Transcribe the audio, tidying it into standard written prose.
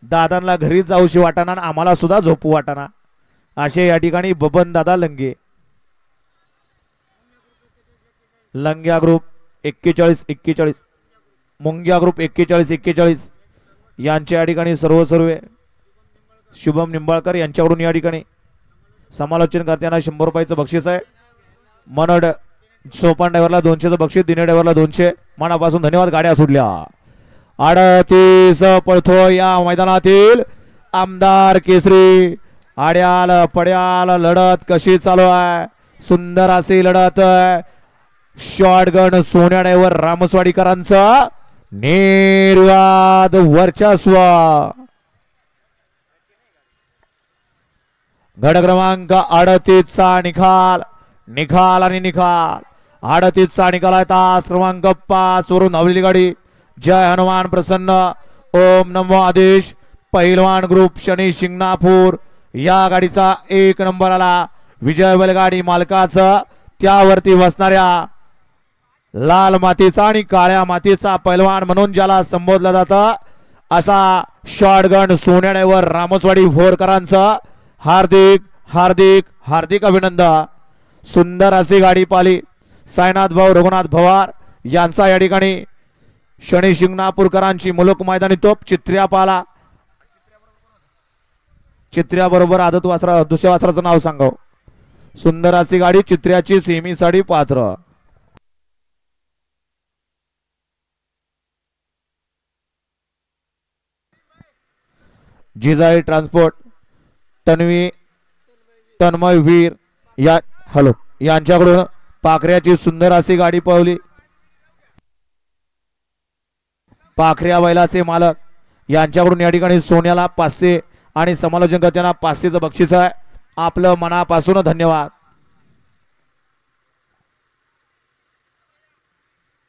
दादांना घरी जाऊशी वाटाना आणि आम्हाला सुद्धा झोपू वाटाना असे या ठिकाणी बबन दादा लंगे. लंग्या ग्रुप 41-41, मुंग्या ग्रुप 41-41 यांच्या या ठिकाणी सर्व शुभम निंबाळकर यांच्याकडून या ठिकाणी समालोचन करताना 100 रुपयाचं बक्षीस आहे. मनोड सोपान ड्रायव्हरला 200चं बक्षीस, दिने ड्रायव्हरला 200. मनापासून धन्यवाद. गाड्या सुटल्या. 38 पळतो या मैदानातील आमदार केसरी. आड्याल पड्याल लढत कशी चालू आहे, सुंदर अशी लढत. शॉटगन सोन्या ड्रायव्हर रामस्वाडीकरांचा निर्वाद वर्चस्व. गड क्रमांक 38 चा निकाल, निकाल आणि निकाल. 38 चा निकाल आहे. तास क्रमांक 5 वरून धावलेली गाडी जय हनुमान प्रसन्न ओम नमो आदेश पहिलवान ग्रुप शनी शिंगणापूर या गाडीचा 1 नंबर आला. विजय बैलगाडी मालकाचं त्यावरती बसणाऱ्या लाल मातीचा आणि काळ्या मातीचा पैलवान म्हणून ज्याला संबोधलं जातं असा शॉटगन सोन्या ड्रायव्हर रामस्वाडी भोरकरांचं हार्दिक हार्दिक हार्दिक अभिनंदन. सुंदर अशी गाडी पाली. साईनाथ भाऊ रघुनाथ भवार यांचा या ठिकाणी शनी शिंगणापूरकरांची मुलुक मैदानी तोप चित्र्या पाला. चित्र्या बरोबर आदत वासरा दुसऱ्या वासराचं नाव सांगाव. सुंदर अशी गाडी चित्र्याची सेमी साडी पात्र. जिजाई ट्रान्सपोर्ट तन्मय वीर या हॅलो यांच्याकडून पाखऱ्याची सुंदर अशी गाडी पळवली. पाखऱ्या बैलाचे मालक यांच्याकडून या ठिकाणी सोन्याला 500 आणि समालोचन करताना 500चं बक्षीस आहे. आपलं मनापासून धन्यवाद.